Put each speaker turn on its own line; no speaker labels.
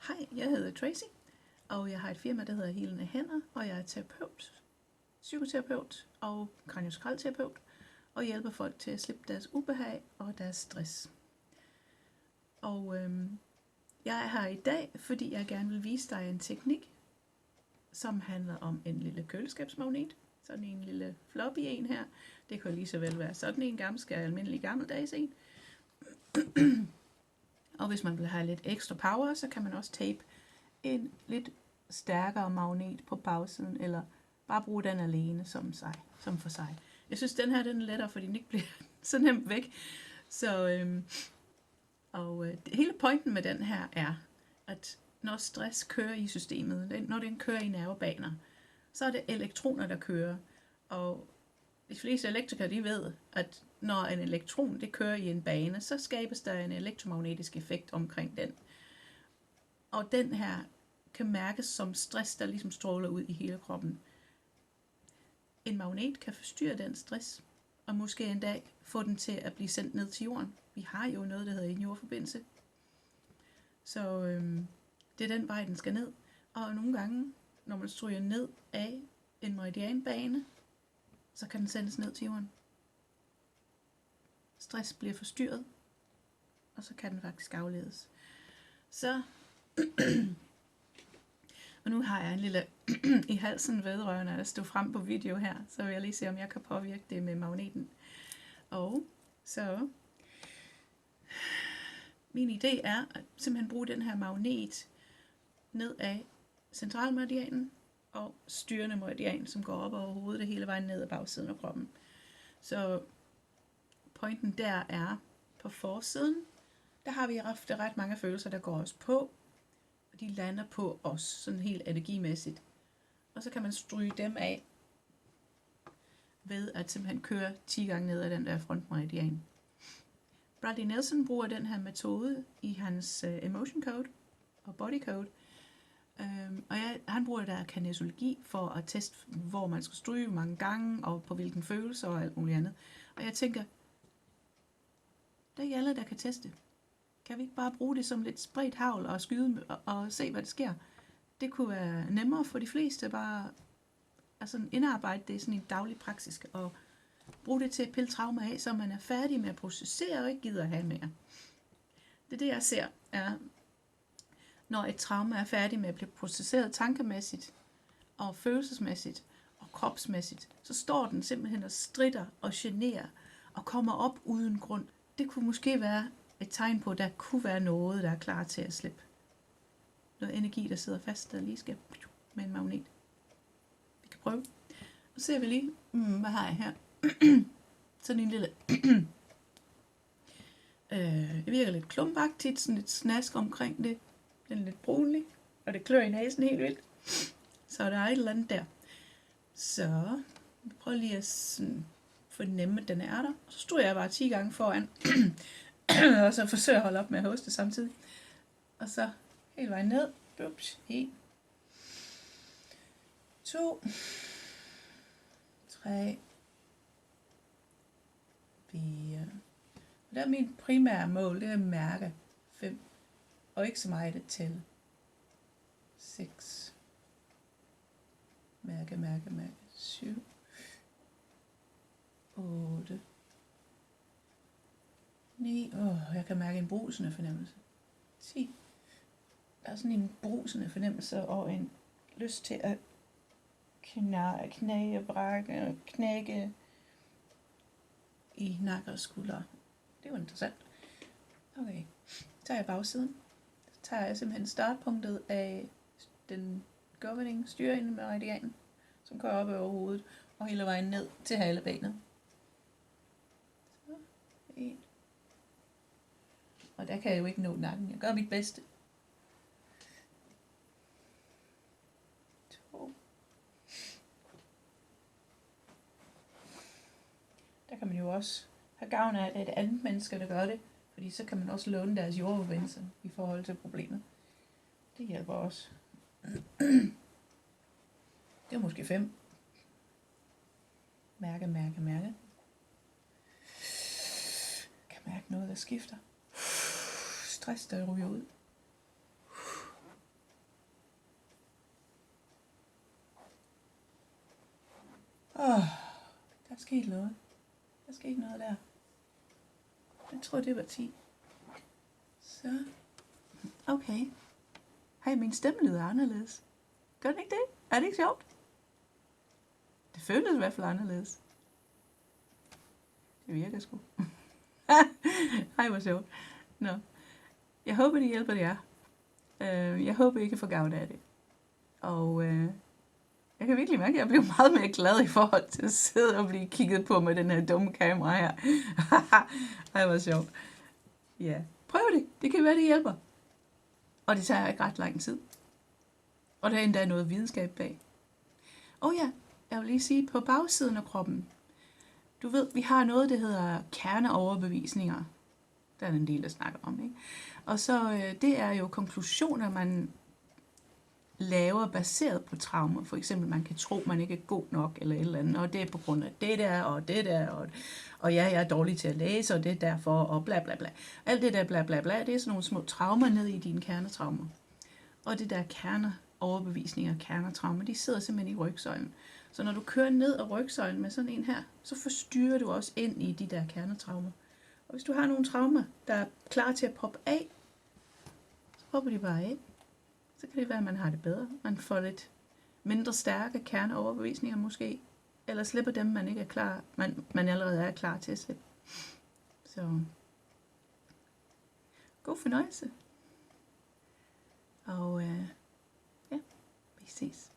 Hej, jeg hedder Tracy, og jeg har et firma, der hedder Healende Hænder, og jeg er terapeut, psykoterapeut og kraniosakralterapeut, og hjælper folk til at slippe deres ubehag og deres stress. Og jeg er her i dag, fordi jeg gerne vil vise dig en teknik, som handler om en lille køleskabsmagnet. Sådan en lille floppy en her. Det kan lige så vel være sådan en almindelig gammeldags en. Og hvis man vil have lidt ekstra power, så kan man også tape en lidt stærkere magnet på bagsiden, eller bare bruge den alene som for sig. Jeg synes, den her den er lettere, fordi den ikke bliver så nemt væk. Så, hele pointen med den her er, at når stress kører i systemet, når den kører i nervebaner, så er det elektroner, der kører. Og de fleste elektrikere, de ved, at når en elektron det kører i en bane, så skabes der en elektromagnetisk effekt omkring den. Og den her kan mærkes som stress, der ligesom stråler ud i hele kroppen. En magnet kan forstyrre den stress, og måske en dag få den til at blive sendt ned til jorden. Vi har jo noget, der hedder en jordforbindelse. Så det er den vej, den skal ned. Og nogle gange, når man stryger ned af en meridianbane, så kan den sendes ned til jorden. Stress bliver forstyrret, og så kan den faktisk afledes. Så, og nu har jeg en lille i halsen vedrørende at stå frem på video her, så vil jeg lige se, om jeg kan påvirke det med magneten. Og så, min idé er at simpelthen bruge den her magnet ned af centralmeridianen og styrende meridian, som går op over hovedet det hele vejen ned ad bagsiden af kroppen. Så pointen der er, på forsiden, der har vi ret mange følelser, der går os på, og de lander på os, sådan helt energimæssigt. Og så kan man stryge dem af, ved at simpelthen køre 10 gange ned ad den der frontmeridian. Bradley Nelson bruger den her metode i hans emotion code og body code, og han bruger der kinesiologi for at teste, hvor man skal stryge, hvor mange gange, og på hvilken følelse og alt muligt andet. Og jeg tænker, der er ikke alle, der kan teste. Kan vi ikke bare bruge det som lidt spredt havl og skyde og se, hvad der sker? Det kunne være nemmere for de fleste bare at indarbejde det i sådan en daglig praksis, og bruge det til at pille traumer af, så man er færdig med at processere og ikke gider at have mere. Det jeg ser er, når et trauma er færdig med at blive processeret tankemæssigt og følelsesmæssigt og kropsmæssigt, så står den simpelthen og stritter og generer og kommer op uden grund. Det kunne måske være et tegn på, at der kunne være noget, der er klar til at slippe. Noget energi, der sidder fast, der lige skal med en magnet. Vi kan prøve. Så ser vi lige, hvad har jeg her? Sådan en lille... det virker lidt klumpagtigt, sådan lidt snask omkring det. Den er lidt brunlig, og det klør i næsen helt vildt. Så der er et eller andet der. Så prøv lige at fornemme, at den er der. Og så stod jeg bare 10 gange foran. Og så forsøger at holde op med at hoste samtidig. Og så hele vejen ned. 1, 2, 3, 4. Og der er mit primære mål, det er at mærke 5. Og ikke så meget at tælle. 6. Mærke. 7. 8. 9. Jeg kan mærke en brusende fornemmelse. 10. Der er sådan en brusende fornemmelse og en lyst til at knage, brække og knække i nakke og skuldre. Det var interessant. Okay, så tager jeg bagsiden. Så tager jeg simpelthen startpunktet af den governing styringen meridianen, som går op over hovedet og hele vejen ned til halebenet. Så, 1. Og der kan jeg jo ikke nå nakken. Jeg gør mit bedste. 2. Der kan man jo også have gavn af, at det er et andet menneske, der gør det. Fordi så kan man også låne deres jordforbindelse i forhold til problemet. Det hjælper også. Det er måske 5. Mærke. Kan mærke noget, der skifter. Stress, der ryger ud. skete noget. Der skete noget der. Jeg tror, det var 10. Så. Okay. Hey, min stemme lyder anderledes. Gør den ikke det? Er det ikke sjovt? Det føles i hvert fald anderledes. Det virker sgu. Ej, hvor sjovt. Nå. Jeg håber, det hjælper jer. Jeg håber, I kan få gavn af det. Og jeg kan virkelig mærke, at jeg bliver meget mere glad i forhold til at sidde og blive kigget på med den her dumme kamera her. Ej, hvor sjovt. Ja, prøv det. Det kan være, det hjælper. Og det tager ikke ret lang tid. Og der er endda noget videnskab bag. Ja, jeg vil lige sige, på bagsiden af kroppen, du ved, vi har noget, der hedder kerneoverbevisninger. Der er en del, der snakker om, ikke? Og så det er jo konklusioner, man laver baseret på traumer. For eksempel, man kan tro, man ikke er god nok, eller et eller andet, og det er på grund af det der, og ja, jeg er dårlig til at læse, og det er derfor, og bla bla bla. Alt det der bla bla bla, det er sådan nogle små traumer ned i dine kernetraumer. Og det der kerneoverbevisninger, kernetraumer, de sidder simpelthen i rygsøjlen. Så når du kører ned ad rygsøjlen med sådan en her, så forstyrrer du også ind i de der kernetraumer. Og hvis du har nogle traumer, der er klar til at poppe af, så popper de bare af. Så kan det være, at man har det bedre. Man får lidt mindre stærke kerneoverbevisninger måske. Eller slipper dem, man ikke er klar, man allerede er klar til at slippe. Så god fornøjelse. Og ja, vi ses.